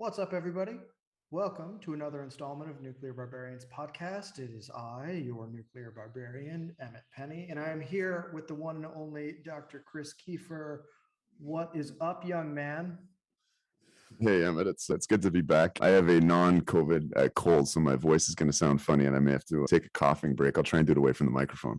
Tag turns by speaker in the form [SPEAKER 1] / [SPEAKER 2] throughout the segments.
[SPEAKER 1] What's up, everybody? Welcome to another installment of Nuclear Barbarians podcast. It is I, your nuclear barbarian, Emmett Penny, and I am here with the one and only Dr. Chris Keefer. What is up, young man?
[SPEAKER 2] Hey, Emmett, it's good to be back. I have a non-COVID cold, so my voice is going to sound funny, and I may have to take a coughing break. I'll try and do it away from the microphone.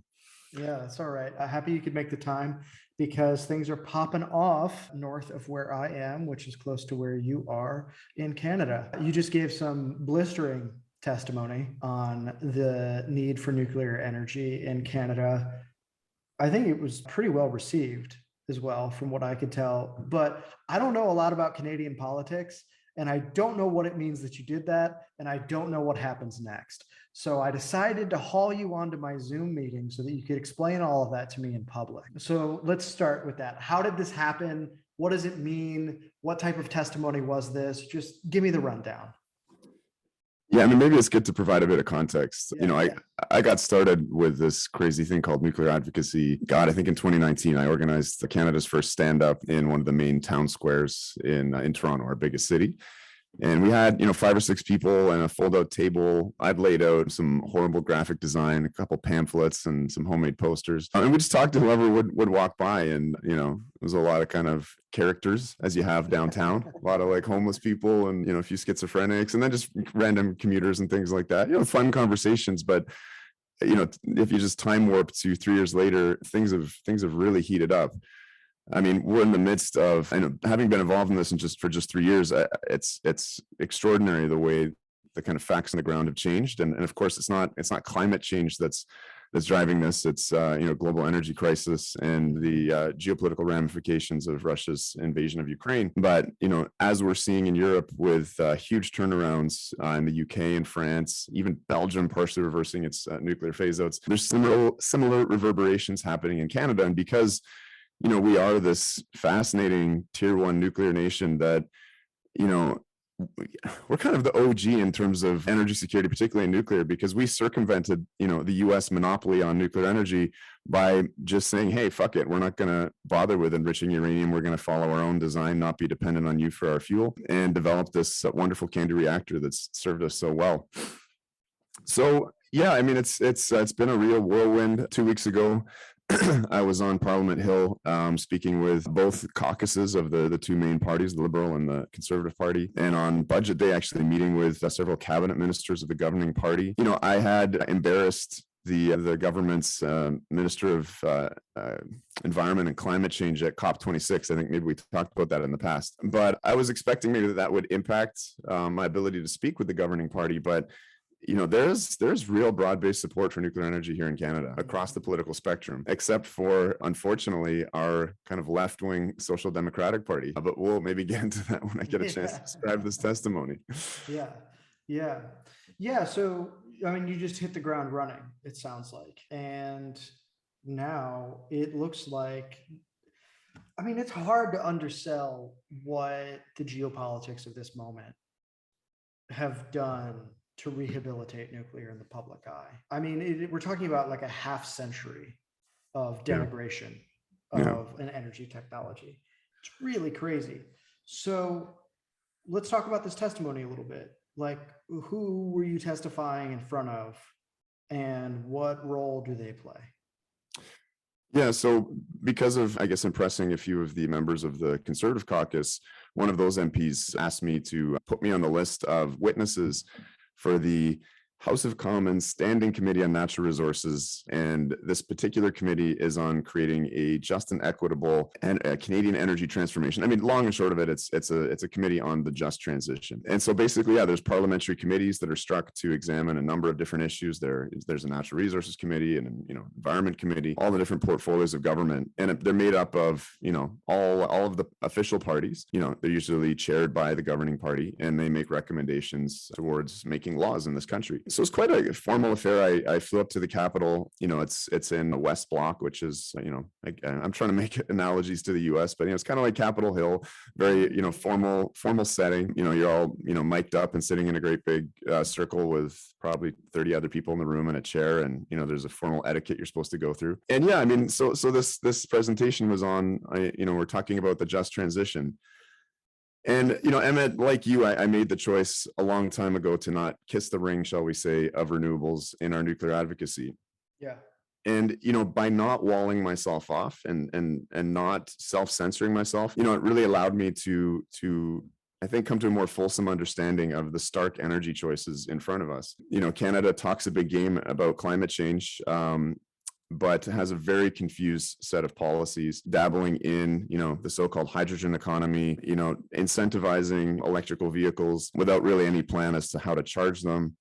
[SPEAKER 1] Yeah, that's all right. Happy you could make the time because things are popping off north of where I am, which is close to where you are in Canada. You just gave some blistering testimony on the need for nuclear energy in Canada. I think it was pretty well received as well, from what I could tell. But I don't know a lot about Canadian politics, and I don't know what it means that you did that, and I don't know what happens next. So I decided to haul you onto my Zoom meeting so that you could explain all of that to me in public. So let's start with that. How did this happen? What does it mean? What type of testimony was this? Just give me the rundown.
[SPEAKER 2] Yeah, I mean, maybe it's good to provide a bit of context.
[SPEAKER 1] Yeah.
[SPEAKER 2] I got started with this crazy thing called nuclear advocacy. God, I think in 2019, I organized Canada's first stand-up in one of the main town squares in Toronto, our biggest city. And we had, 5 or 6 people and a fold-out table. I'd laid out some horrible graphic design, a couple pamphlets, and some homemade posters. And we just talked to whoever would walk by. And, it was a lot of kind of characters, as you have downtown. A lot of like homeless people and, a few schizophrenics, and then just random commuters and things like that. Fun conversations. But, if you just time warp to 3 years later, things have really heated up. I mean, we're in the midst of, having been involved in this for just 3 years, it's extraordinary the way the kind of facts on the ground have changed. And of course, it's not climate change that's driving this. It's, global energy crisis and the geopolitical ramifications of Russia's invasion of Ukraine. But, as we're seeing in Europe with huge turnarounds in the UK and France, even Belgium partially reversing its nuclear phase outs, there's similar reverberations happening in Canada. And because we are this fascinating tier 1 nuclear nation that, we're kind of the OG in terms of energy security, particularly in nuclear, because we circumvented, the US monopoly on nuclear energy by just saying, hey, fuck it. We're not going to bother with enriching uranium. We're going to follow our own design, not be dependent on you for our fuel, and develop this wonderful CANDU reactor that's served us so well. So, yeah, I mean, it's been a real whirlwind. 2 weeks ago, I was on Parliament Hill speaking with both caucuses of the two main parties, the Liberal and the Conservative Party. And on budget day, actually meeting with several cabinet ministers of the governing party. I had embarrassed the government's Minister of Environment and Climate Change at COP26. I think maybe we talked about that in the past. But I was expecting maybe that would impact my ability to speak with the governing party. But there's real broad-based support for nuclear energy here in Canada across the political spectrum, except for, unfortunately, our kind of left-wing Social Democratic Party. But we'll maybe get into that when I get a chance to describe this testimony.
[SPEAKER 1] Yeah. So, I mean, you just hit the ground running, it sounds like. And now it looks like, I mean, it's hard to undersell what the geopolitics of this moment have done to rehabilitate nuclear in the public eye. I mean, we're talking about like a half century of denigration of an energy technology. It's really crazy. So let's talk about this testimony a little bit. Like, who were you testifying in front of, and what role do they play?
[SPEAKER 2] Yeah, so because of, I guess, impressing a few of the members of the Conservative caucus, one of those MPs asked me to put me on the list of witnesses for the House of Commons Standing Committee on Natural Resources. And this particular committee is on creating a just and equitable and Canadian energy transformation. I mean, long and short of it, it's a committee on the just transition. And so basically, yeah, there's parliamentary committees that are struck to examine a number of different issues. There's a Natural Resources Committee and Environment Committee, all the different portfolios of government. And they're made up of, all of the official parties. They're usually chaired by the governing party, and they make recommendations towards making laws in this country. So it's quite a formal affair. I flew up to the Capitol. It's in the West Block, which is, I'm trying to make analogies to the US, but it's kind of like Capitol Hill, very, formal setting. You're all, mic'd up and sitting in a great big circle with probably 30 other people in the room and a chair. And, there's a formal etiquette you're supposed to go through. And yeah, I mean, so this presentation was on, we're talking about the just transition. And, Emmett, like you, I made the choice a long time ago to not kiss the ring, shall we say, of renewables in our nuclear advocacy.
[SPEAKER 1] Yeah.
[SPEAKER 2] And, by not walling myself off and not self-censoring myself, it really allowed me to I think come to a more fulsome understanding of the stark energy choices in front of us. Canada talks a big game about climate change, but has a very confused set of policies, dabbling in, the so-called hydrogen economy, incentivizing electrical vehicles without really any plan as to how to charge them,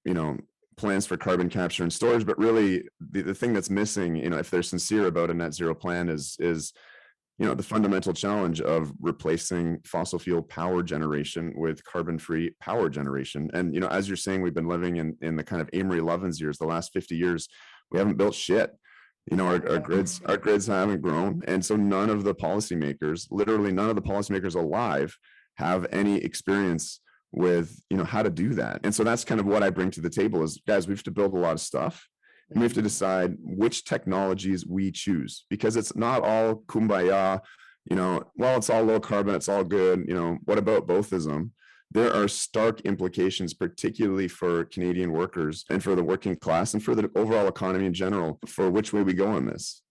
[SPEAKER 2] plans for carbon capture and storage. But really the thing that's missing, if they're sincere about a net zero plan is the fundamental challenge of replacing fossil fuel power generation with carbon-free power generation. And, as you're saying, we've been living in the kind of Amory Lovins years, the last 50 years, we haven't built shit. Our grids haven't grown. And so none of the policymakers, literally none of the policymakers alive, have any experience with, how to do that. And so that's kind of what I bring to the table is, guys, we have to build a lot of stuff. And we have to decide which technologies we choose, because it's not all kumbaya, well, it's all low carbon, it's all good. What about bothism? There are stark implications, particularly for Canadian workers and for the working class and for the overall economy in general, for which way we go on this.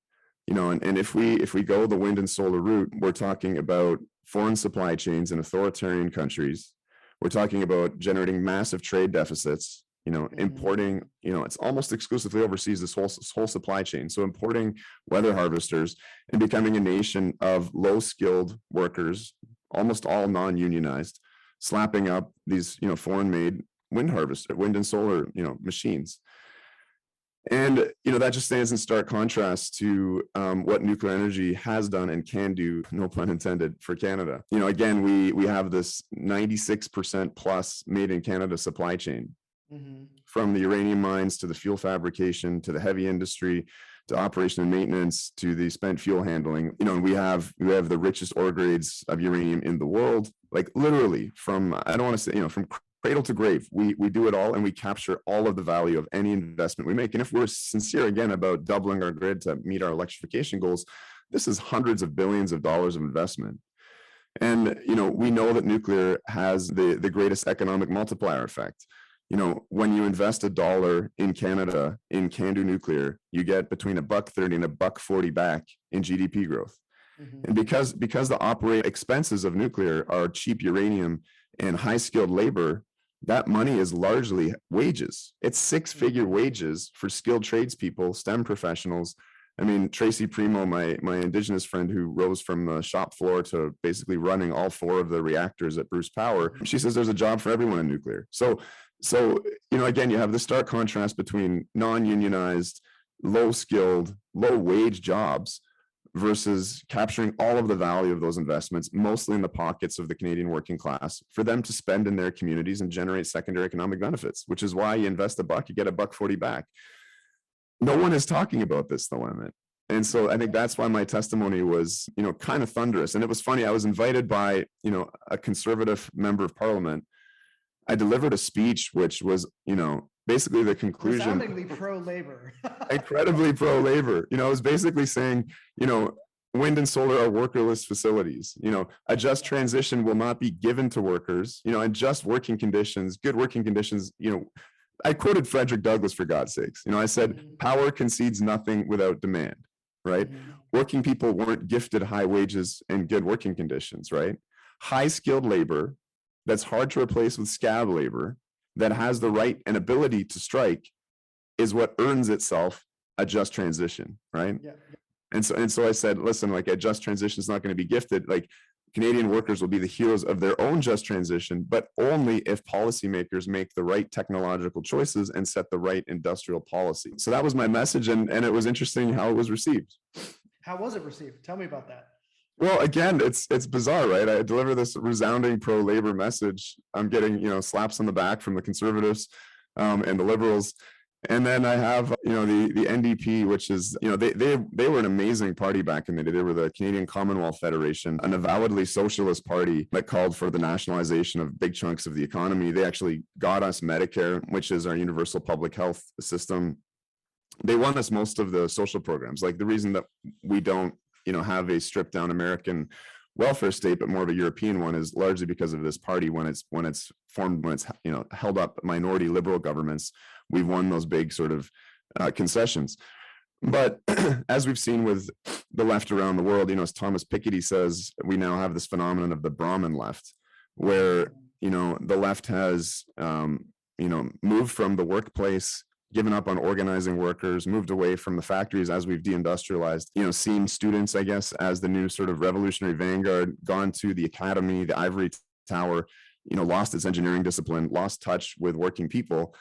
[SPEAKER 2] And if we go the wind and solar route, we're talking about foreign supply chains in authoritarian countries. We're talking about generating massive trade deficits, importing, it's almost exclusively overseas, this whole supply chain. So importing weather harvesters and becoming a nation of low skilled workers, almost all non-unionized, slapping up these, foreign made wind and solar, machines. And, that just stands in stark contrast to what nuclear energy has done and can do, no pun intended, for Canada. Again, we have this 96% plus made in Canada supply chain. From the uranium mines to the fuel fabrication to the heavy industry to operation and maintenance to the spent fuel handling, and we have the richest ore grades of uranium in the world, like literally from, I don't want to say, from cradle to grave. We do it all, and we capture all of the value of any investment we make. And if we're sincere again about doubling our grid to meet our electrification goals, this is hundreds of billions of dollars of investment. And we know that nuclear has the greatest economic multiplier effect. When you invest $1 in Canada in CANDU nuclear, you get between $1.30 and $1.40 back in GDP growth. And because the operating expenses of nuclear are cheap uranium and high skilled labor, that money is largely wages. It's six-figure wages for skilled tradespeople, STEM professionals. I mean, Tracy Primo, my Indigenous friend who rose from the shop floor to basically running all 4 of the reactors at Bruce Power, she says there's a job for everyone in nuclear. So again, you have the stark contrast between non-unionized, low-skilled, low-wage jobs versus capturing all of the value of those investments, mostly in the pockets of the Canadian working class, for them to spend in their communities and generate secondary economic benefits, which is why you invest $1, you get $1.40 back. No one is talking about this, though, Emmett. And so I think that's why my testimony was, kind of thunderous. And it was funny, I was invited by, a conservative member of parliament. I delivered a speech which was, basically the conclusion.
[SPEAKER 1] Resoundingly pro-labor.
[SPEAKER 2] Incredibly pro-labor. I was basically saying, wind and solar are workerless facilities. A just transition will not be given to workers, and just working conditions, good working conditions. I quoted Frederick Douglass, for God's sakes. I said, power concedes nothing without demand, right? Working people weren't gifted high wages and good working conditions, right? High skilled labor that's hard to replace with scab labor, that has the right and ability to strike, is what earns itself a just transition, right?
[SPEAKER 1] Yeah.
[SPEAKER 2] And so I said, listen, like, a just transition is not going to be gifted. Like, Canadian workers will be the heroes of their own just transition, but only if policymakers make the right technological choices and set the right industrial policy. So that was my message, and it was interesting how it was received.
[SPEAKER 1] How was it received? Tell me about that.
[SPEAKER 2] Well, again, it's bizarre, right? I deliver this resounding pro-labor message. I'm getting, slaps on the back from the Conservatives and the Liberals. And then I have, the NDP, which is, they were an amazing party back in the day. They were the Canadian Commonwealth Federation, an avowedly socialist party that called for the nationalization of big chunks of the economy. They actually got us Medicare, which is our universal public health system. They won us most of the social programs. Like, the reason that we don't, have a stripped down American welfare state, but more of a European one, is largely because of this party. When it's formed, when it's held up minority liberal governments, we've won those big sort of concessions. But as we've seen with the left around the world, as Thomas Piketty says, we now have this phenomenon of the Brahmin left, where the left has moved from the workplace, given up on organizing workers, moved away from the factories as we've deindustrialized, seen students, I guess, as the new sort of revolutionary vanguard, gone to the academy, the ivory tower, lost its engineering discipline, lost touch with working people.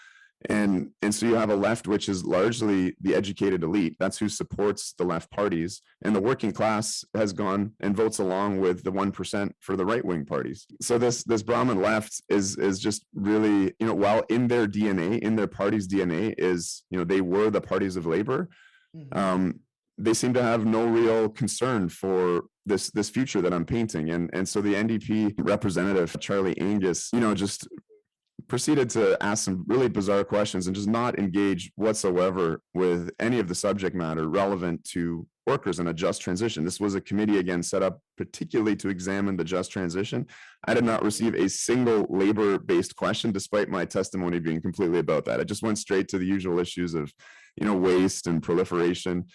[SPEAKER 2] And so you have a left which is largely the educated elite. That's who supports the left parties, and the working class has gone and votes along with the 1% for the right-wing parties. So this Brahmin left is just really, while in their DNA, in their party's DNA is, they were the parties of labor. They seem to have no real concern for this future that I'm painting. And so the NDP representative, Charlie Angus, just proceeded to ask some really bizarre questions and just not engage whatsoever with any of the subject matter relevant to workers and a just transition. This was a committee, again, set up particularly to examine the just transition. I did not receive a single labor-based question, despite my testimony being completely about that. I just went straight to the usual issues of, waste and proliferation.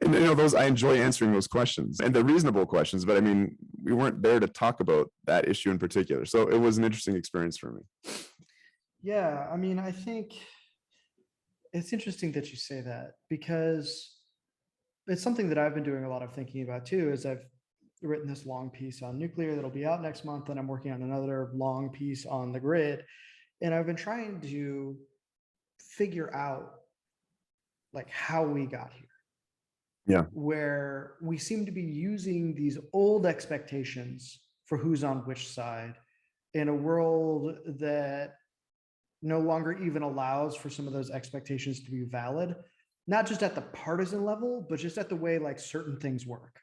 [SPEAKER 2] And those, I enjoy answering those questions, and they're reasonable questions, but I mean, we weren't there to talk about that issue in particular. So it was an interesting experience for me.
[SPEAKER 1] Yeah, I mean, I think it's interesting that you say that, because it's something that I've been doing a lot of thinking about too, is I've written this long piece on nuclear that'll be out next month, and I'm working on another long piece on the grid. And I've been trying to figure out like how we got here.
[SPEAKER 2] Yeah.
[SPEAKER 1] Where we seem to be using these old expectations for who's on which side in a world that no longer even allows for some of those expectations to be valid, not just at the partisan level, but just at the way like certain things work.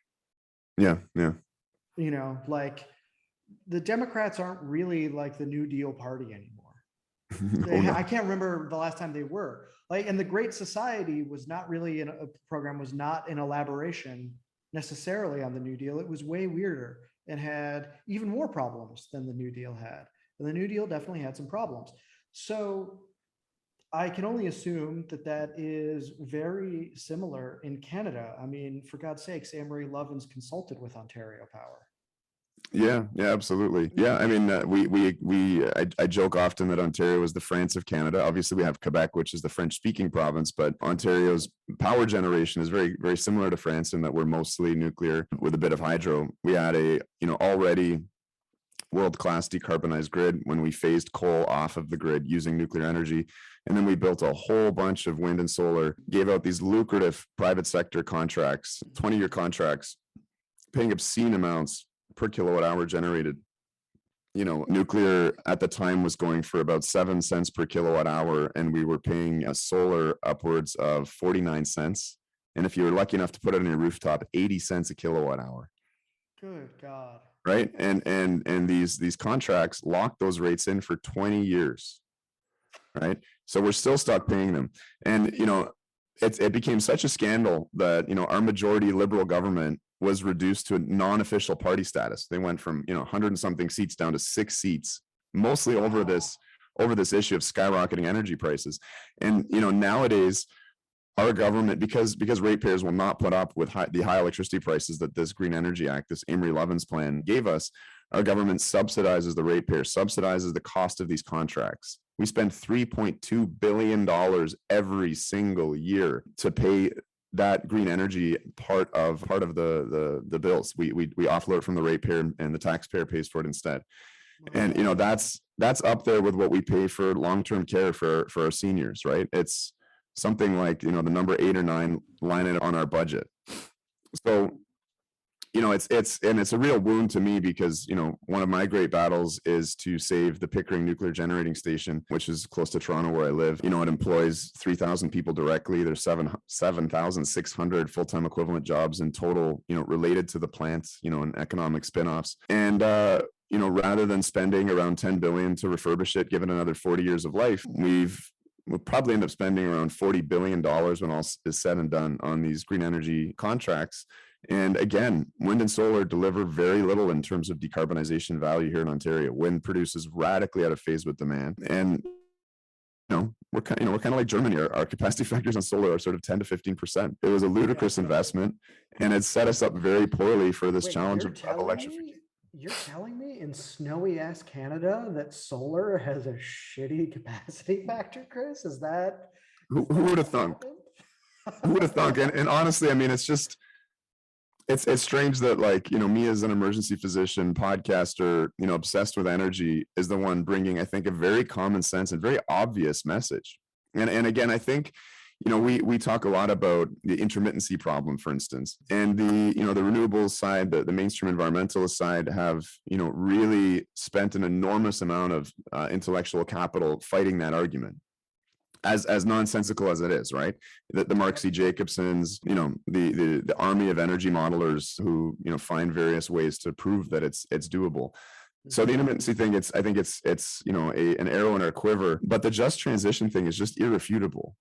[SPEAKER 2] Yeah.
[SPEAKER 1] Like the Democrats aren't really like the New Deal party anymore. I can't remember the last time they were. Like, and the Great Society was not really in a program, was not an elaboration necessarily on the New Deal. It was way weirder and had even more problems than the New Deal had. And the New Deal definitely had some problems. So I can only assume that that is very similar in Canada. I mean, for God's sakes, Anne-Marie Lovin's consulted with Ontario Power.
[SPEAKER 2] Yeah, absolutely. Yeah, I mean, I joke often that Ontario is the France of Canada. Obviously, we have Quebec, which is the French-speaking province, but Ontario's power generation is very, very similar to France in that we're mostly nuclear with a bit of hydro. We had a, already world-class decarbonized grid when we phased coal off of the grid using nuclear energy. And then we built a whole bunch of wind and solar, gave out these lucrative private sector contracts, 20-year contracts, paying obscene amounts per kilowatt hour generated. Nuclear at the time was going for about 7 cents per kilowatt hour, and we were paying a solar upwards of 49 cents. And if you were lucky enough to put it on your rooftop, 80 cents a kilowatt hour.
[SPEAKER 1] Good God.
[SPEAKER 2] Right. And these contracts lock those rates in for 20 years. Right. So we're still stuck paying them. And, it became such a scandal that, our majority liberal government was reduced to a non-official party status. They went from, 100 and something seats down to 6 seats, mostly over this issue of skyrocketing energy prices. And, nowadays, our government, because ratepayers will not put up with the high electricity prices that this Green Energy Act, this Amory Lovin's plan gave us, our government subsidizes the ratepayer, subsidizes the cost of these contracts. We spend $3.2 billion every single year to pay that green energy part of the bills. We offload it from the ratepayer, and the taxpayer pays for it instead. And that's up there with what we pay for long-term care for our seniors, right? It's something like, the number 8 or 9 line item on our budget. So, it's a real wound to me because, one of my great battles is to save the Pickering nuclear generating station, which is close to Toronto where I live. It employs 3,000 people directly. There's 7,600 full-time equivalent jobs in total, related to the plant, and economic spinoffs. And, rather than spending around $10 billion to refurbish it, given another 40 years of life, we'll probably end up spending around $40 billion when all is said and done on these green energy contracts, And again, wind and solar deliver very little in terms of decarbonization value here in Ontario. Wind produces radically out of phase with demand. And we're kind of like Germany. Our capacity factors on solar are sort of 10 to 15%. It was a ludicrous investment, and it set us up very poorly for this challenge of electrification.
[SPEAKER 1] You're telling me in snowy ass Canada that solar has a shitty capacity factor, Chris? Is that
[SPEAKER 2] who would have thunk? Who would have thunk? And honestly, I mean, it's strange that, like, me as an emergency physician, podcaster, obsessed with energy, is the one bringing, I think, a very common sense and very obvious message. And again, I think, we talk a lot about the intermittency problem, for instance, and the renewables side, the mainstream environmentalist side have, really spent an enormous amount of intellectual capital fighting that argument. As nonsensical as it is, right? The Mark C. Jacobsons, the army of energy modelers who, find various ways to prove that it's doable. So the intermittency thing, I think it's an arrow in our quiver, but the just transition thing is just irrefutable.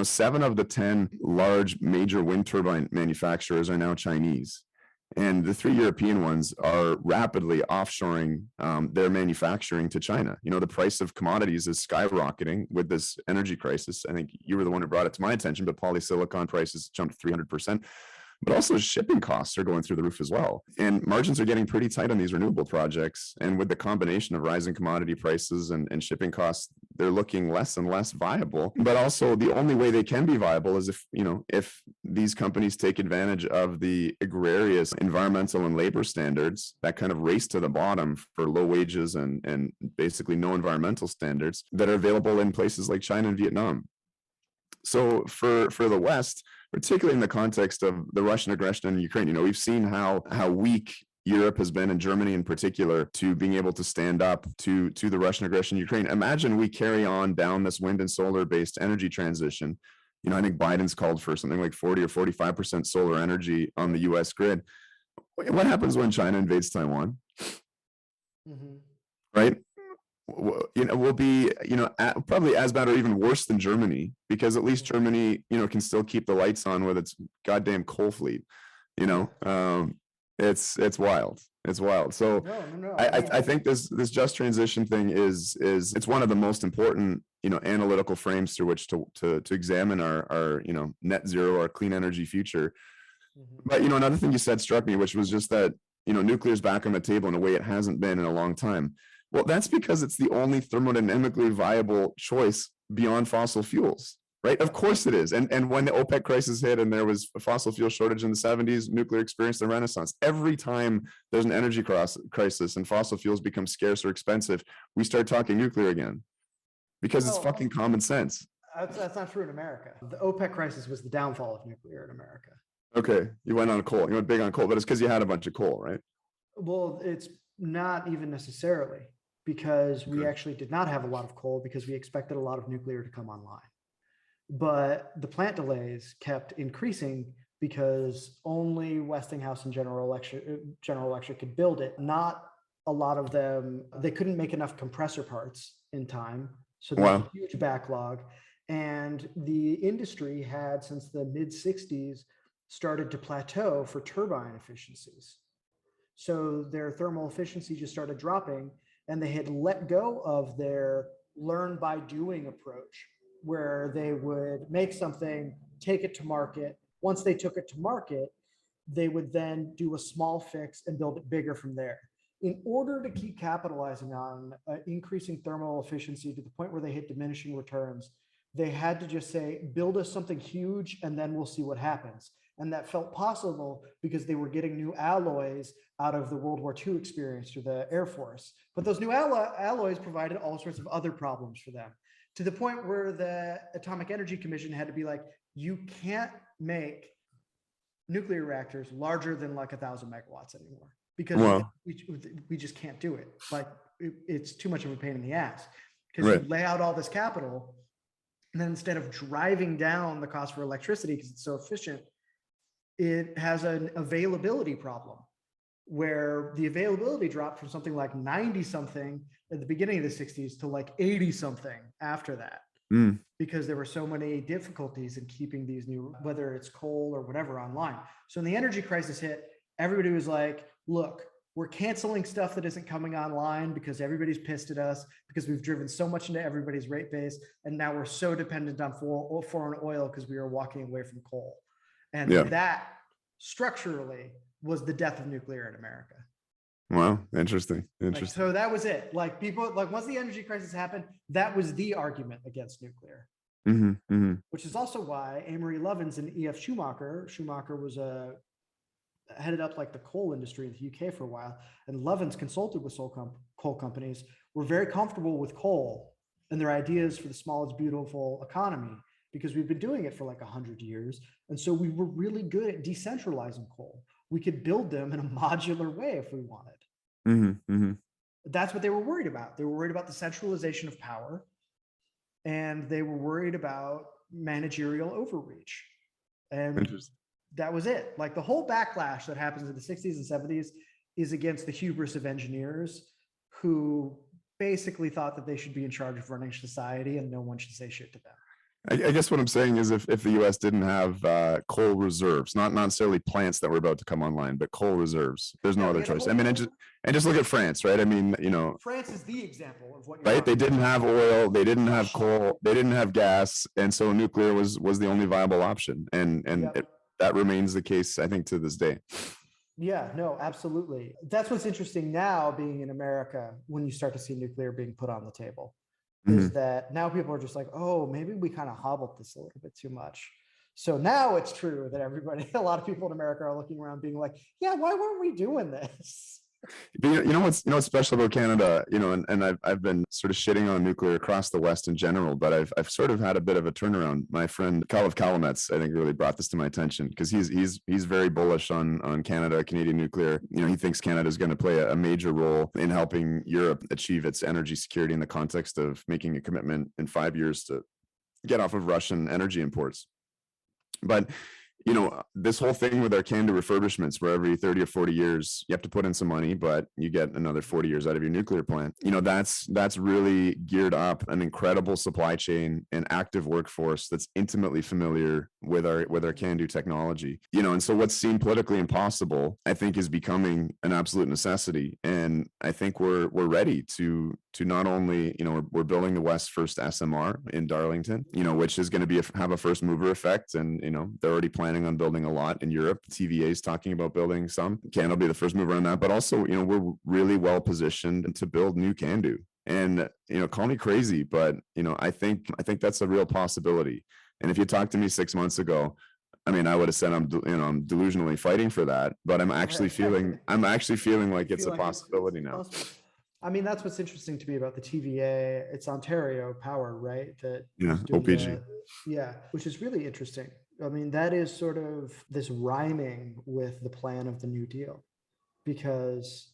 [SPEAKER 2] 7 of the 10 large major wind turbine manufacturers are now Chinese. And the 3 European ones are rapidly offshoring their manufacturing to China. The price of commodities is skyrocketing with this energy crisis. I think you were the one who brought it to my attention, but polysilicon prices jumped 300%. But also shipping costs are going through the roof as well. And margins are getting pretty tight on these renewable projects. And with the combination of rising commodity prices and shipping costs, they're looking less and less viable. But also the only way they can be viable is if these companies take advantage of the egregious environmental and labor standards that kind of race to the bottom for low wages and basically no environmental standards that are available in places like China and Vietnam. So for the West, particularly in the context of the Russian aggression in Ukraine, we've seen how weak Europe has been, and Germany in particular, to being able to stand up to the Russian aggression in Ukraine. Imagine we carry on down this wind and solar based energy transition. I think Biden's called for something like 40 or 45% solar energy on the US grid. What happens when China invades Taiwan? Mm-hmm. Right? Will be, probably as bad or even worse than Germany, because at least Germany, can still keep the lights on with its goddamn coal fleet. It's wild. It's wild. So no. I think this just transition thing is it's one of the most important, analytical frames through which to examine our net zero, our clean energy future. Mm-hmm. But another thing you said struck me, which was just that nuclear is back on the table in a way it hasn't been in a long time. Well, that's because it's the only thermodynamically viable choice beyond fossil fuels, right? Of course it is. And when the OPEC crisis hit and there was a fossil fuel shortage in the 70s, nuclear experienced a renaissance. Every time there's an energy crisis and fossil fuels become scarce or expensive, we start talking nuclear again because it's fucking common sense.
[SPEAKER 1] That's not true in America. The OPEC crisis was the downfall of nuclear in America.
[SPEAKER 2] Okay, you went on coal. You went big on coal, but it's because you had a bunch of coal, right?
[SPEAKER 1] Well, it's not even necessarily, because we actually did not have a lot of coal because we expected a lot of nuclear to come online. But the plant delays kept increasing because only Westinghouse and General Electric could build it. Not a lot of them, they couldn't make enough compressor parts in time. So there's a huge backlog. And the industry had, since the mid-60s, started to plateau for turbine efficiencies. So their thermal efficiency just started dropping, and they had let go of their learn by doing approach, where they would make something, take it to market. Once they took it to market, they would then do a small fix and build it bigger from there. In order to keep capitalizing on increasing thermal efficiency to the point where they hit diminishing returns, they had to just say, build us something huge and then we'll see what happens. And that felt possible because they were getting new alloys out of the World War II experience through the Air Force. But those new alloys provided all sorts of other problems for them, to the point where the Atomic Energy Commission had to be like, you can't make nuclear reactors larger than like 1,000 megawatts anymore, because we just can't do it. Like it's too much of a pain in the ass, because you lay out all this capital, and then instead of driving down the cost for electricity because it's so efficient, it has an availability problem, where the availability dropped from something like 90 something at the beginning of the 60s to like 80 something after that.
[SPEAKER 2] Mm.
[SPEAKER 1] because there were so many difficulties in keeping these new, whether it's coal or whatever, online. So when the energy crisis hit, everybody was like, look, we're canceling stuff that isn't coming online because everybody's pissed at us because we've driven so much into everybody's rate base. And now we're so dependent on foreign oil because we are walking away from coal. And
[SPEAKER 2] Yeah.
[SPEAKER 1] that structurally was the death of nuclear in America.
[SPEAKER 2] Wow. Interesting.
[SPEAKER 1] Like, so that was it. Like people, like once the energy crisis happened, that was the argument against nuclear. Which is also why Amory Lovins and E.F. Schumacher was headed up like the coal industry in the UK for a while, and Lovins consulted with coal companies, were very comfortable with coal and their ideas for the smallest beautiful economy because we've been doing it for like 100 years. And so we were really good at decentralizing coal. We could build them in a modular way if we wanted. That's what they were worried about. They were worried about the centralization of power, and they were worried about managerial overreach. And that was it. Like the whole backlash that happens in the 60s and 70s is against the hubris of engineers who basically thought that they should be in charge of running society and no one should say shit to them.
[SPEAKER 2] I guess what I'm saying is if the US didn't have coal reserves, not necessarily plants that were about to come online, but coal reserves, there's no other choice. I mean, and just look at France, right? I mean, you know,
[SPEAKER 1] France is the example of what you're
[SPEAKER 2] right. They didn't have oil, they didn't have coal, they didn't have gas. And so nuclear was the only viable option. And that remains the case, I think, to this day.
[SPEAKER 1] Yeah, no, absolutely. That's what's interesting now being in America when you start to see nuclear being put on the table. Is that now people are just like, oh, maybe we kind of hobbled this a little bit too much. So now it's true that a lot of people in America are looking around being like, yeah, why weren't we doing this?
[SPEAKER 2] You know what's special about Canada, you know, and I've been sort of shitting on nuclear across the West in general, but I've sort of had a bit of a turnaround. My friend Cal of Calumet's, I think, really brought this to my attention because he's very bullish on Canada, Canadian nuclear. You know, he thinks Canada is going to play a major role in helping Europe achieve its energy security in the context of making a commitment in 5 years to get off of Russian energy imports. But you know, this whole thing with our CANDU refurbishments, where every 30 or 40 years you have to put in some money, but you get another 40 years out of your nuclear plant. You know, that's really geared up an incredible supply chain and active workforce that's intimately familiar with our CANDU technology. You know, and so what's seemed politically impossible, I think, is becoming an absolute necessity. And I think we're ready to not only, you know, we're building the West's first SMR in Darlington, you know, which is going to have a first mover effect. And, you know, they're already planning on building a lot in Europe. TVA is talking about building some. Canada will be the first mover on that. But also, you know, we're really well positioned to build new CANDU. And, you know, call me crazy, but, you know, I think that's a real possibility. And if you talked to me 6 months ago, I mean, I would have said I'm delusionally fighting for that, but I'm actually feeling like it's a possibility now.
[SPEAKER 1] I mean, that's what's interesting to me about the TVA. It's Ontario Power, right? That
[SPEAKER 2] OPG.
[SPEAKER 1] Which is really interesting. I mean, that is sort of this rhyming with the plan of the New Deal, because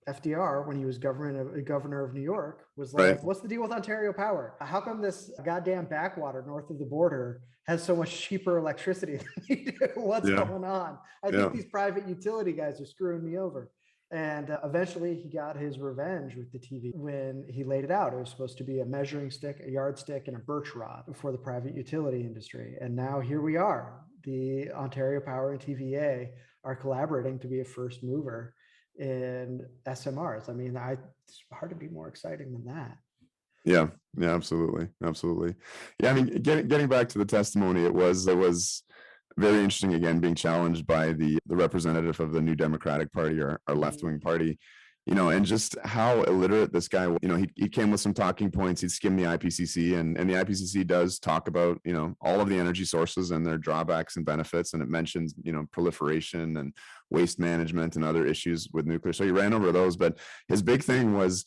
[SPEAKER 1] FDR, when he was governor of New York, was like, right, what's the deal with Ontario Power? How come this goddamn backwater north of the border has so much cheaper electricity than we do? What's going on? I think these private utility guys are screwing me over. And eventually he got his revenge with the TV when he laid it out. It was supposed to be a measuring stick, a yardstick, and a birch rod for the private utility industry. And now here we are. The Ontario Power and TVA are collaborating to be a first mover in SMRs. I mean, it's hard to be more exciting than that.
[SPEAKER 2] Yeah, absolutely. Yeah, I mean, getting back to the testimony, it was very interesting, again, being challenged by the representative of the New Democratic Party, or our left-wing party, you know, and just how illiterate this guy, you know, he came with some talking points. He'd skimmed the IPCC, and the IPCC does talk about, you know, all of the energy sources and their drawbacks and benefits. And it mentions, you know, proliferation and waste management and other issues with nuclear. So he ran over those, but his big thing was,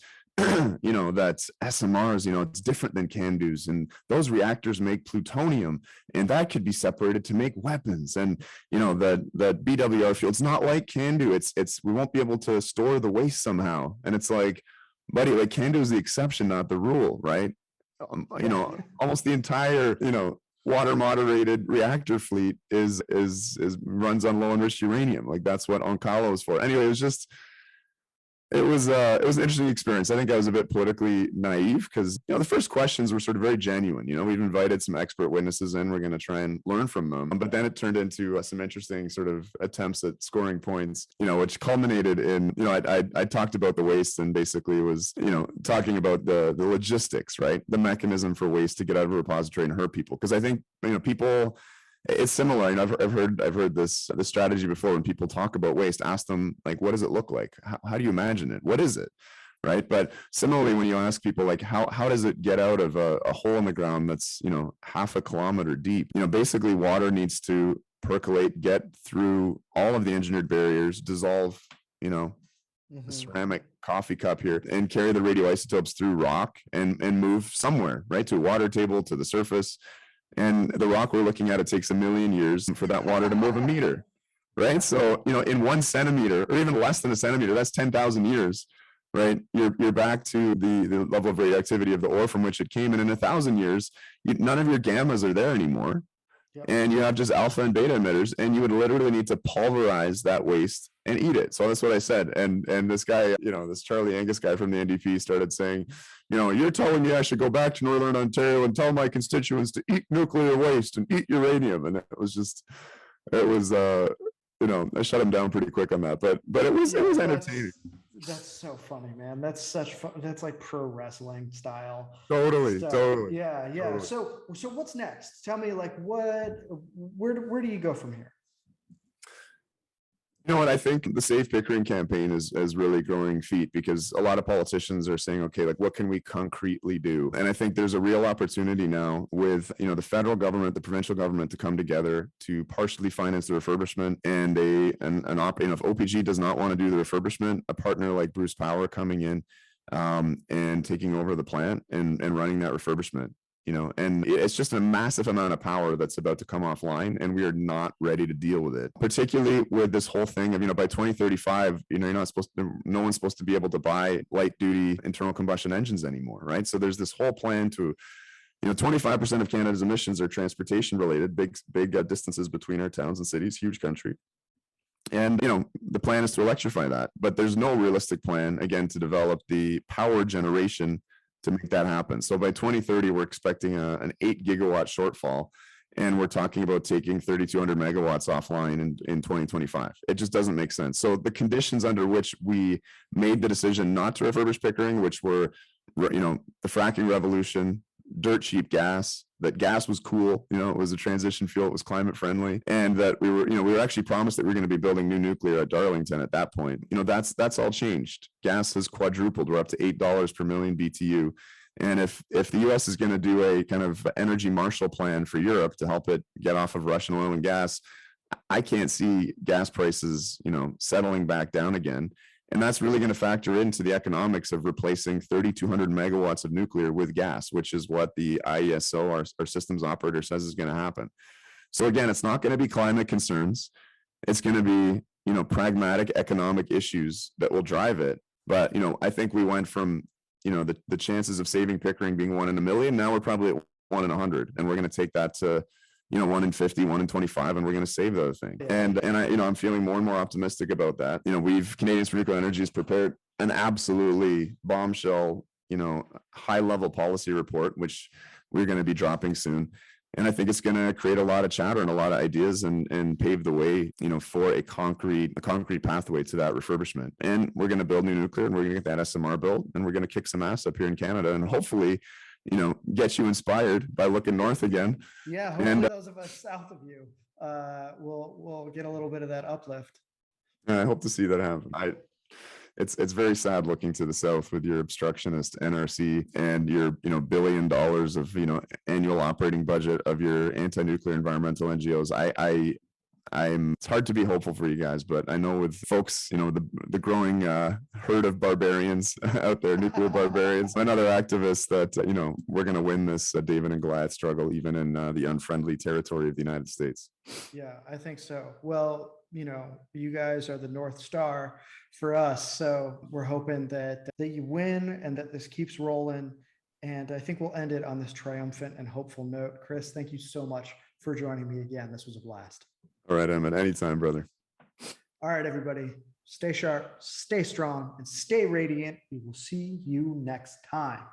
[SPEAKER 2] you know, that SMRs, you know, it's different than CANDUs, and those reactors make plutonium, and that could be separated to make weapons. And, you know, the BWR fuel, it's not like CANDU. It's we won't be able to store the waste somehow. And it's like, buddy, like CANDU is the exception, not the rule, right? You know, almost the entire, you know, water moderated reactor fleet is runs on low enriched uranium. Like that's what Oncalo is for. Anyway, it was just, it was an interesting experience. I think I was a bit politically naive because the first questions were sort of very genuine. We've invited some expert witnesses in. We're going to try and learn from them. But then it turned into some interesting sort of attempts at scoring points. Which culminated in I talked about the waste and basically was talking about the logistics, right? The mechanism for waste to get out of a repository and hurt people. Because I think people. It's similar. I've heard this strategy before. When people talk about waste, ask them like, what does it look like? How do you imagine it? What is it? Right. But similarly, when you ask people like, how does it get out of a hole in the ground that's half a kilometer deep? Basically water needs to percolate, get through all of the engineered barriers, dissolve a ceramic coffee cup here, and carry the radioisotopes through rock and move somewhere, right, to a water table, to the surface. And the rock we're looking at, it takes 1 million years for that water to move a meter, right? So, in 1 centimeter or even less than a centimeter, that's 10,000 years, right? You're back to the level of radioactivity of the ore from which it came. And in 1,000 years, none of your gammas are there anymore. Yep. And you have just alpha and beta emitters, and you would literally need to pulverize that waste and eat it. So that's what I said. And this guy, this Charlie Angus guy from the NDP started saying, you're telling me I should go back to Northern Ontario and tell my constituents to eat nuclear waste and eat uranium. And I shut him down pretty quick on that. But it was entertaining.
[SPEAKER 1] That's so funny, man. That's such fun. That's like pro wrestling style.
[SPEAKER 2] Totally.
[SPEAKER 1] Yeah.
[SPEAKER 2] Totally.
[SPEAKER 1] So what's next? Tell me, like, where do you go from here?
[SPEAKER 2] What I think the Safe Pickering campaign is really growing feet, because a lot of politicians are saying, okay, like, what can we concretely do? And I think there's a real opportunity now with, the federal government, the provincial government to come together to partially finance the refurbishment, and if OPG does not want to do the refurbishment, a partner like Bruce Power coming in and taking over the plant and running that refurbishment. And it's just a massive amount of power that's about to come offline, and we are not ready to deal with it, particularly with this whole thing of, by 2035, no one's supposed to be able to buy light duty internal combustion engines anymore. Right. So there's this whole plan to, 25% of Canada's emissions are transportation related, big distances between our towns and cities, huge country. And, the plan is to electrify that, but there's no realistic plan, again, to develop the power generation to make that happen. So by 2030, we're expecting an 8 gigawatt shortfall, and we're talking about taking 3,200 megawatts offline in 2025. It just doesn't make sense. So the conditions under which we made the decision not to refurbish Pickering, which were, the fracking revolution, dirt cheap gas, that gas was cool, it was a transition fuel, it was climate friendly, and that we were actually promised that we were going to be building new nuclear at Darlington at that point. That's all changed. Gas has quadrupled. We're up to $8 per million BTU. And if the US is going to do a kind of energy Marshall Plan for Europe to help it get off of Russian oil and gas, I can't see gas prices, settling back down again. And that's really going to factor into the economics of replacing 3,200 megawatts of nuclear with gas, which is what the IESO, our systems operator, says is going to happen. So again, it's not going to be climate concerns. It's going to be, pragmatic economic issues that will drive it. But, I think we went from, the chances of saving Pickering being 1 in a million. Now we're probably at 1 in 100. And we're going to take that to, 1 in 50, 1 in 25, and we're going to save the other thing. And I'm feeling more and more optimistic about that. Canadians for Nuclear Energy has prepared an absolutely bombshell, high level policy report, which we're going to be dropping soon. And I think it's going to create a lot of chatter and a lot of ideas and pave the way, for a concrete pathway to that refurbishment. And we're going to build new nuclear, and we're going to get that SMR built, and we're going to kick some ass up here in Canada, and hopefully, get you inspired by looking north again.
[SPEAKER 1] Yeah, hopefully those of us south of you will get a little bit of that uplift.
[SPEAKER 2] I hope to see that happen. It's very sad looking to the south with your obstructionist NRC and your $1 billion of annual operating budget of your anti-nuclear environmental NGOs. It's hard to be hopeful for you guys, but I know with folks, the growing herd of barbarians out there, nuclear barbarians, and other activists, that we're going to win this David and Goliath struggle, even in the unfriendly territory of the United States.
[SPEAKER 1] Yeah, I think so. Well, you guys are the North Star for us, so we're hoping that you win and that this keeps rolling. And I think we'll end it on this triumphant and hopeful note. Chris, thank you so much for joining me again. This was a blast.
[SPEAKER 2] All right, Emmett. Anytime, brother.
[SPEAKER 1] All right, everybody. stay sharp, stay strong, and stay radiant. We will see you next time.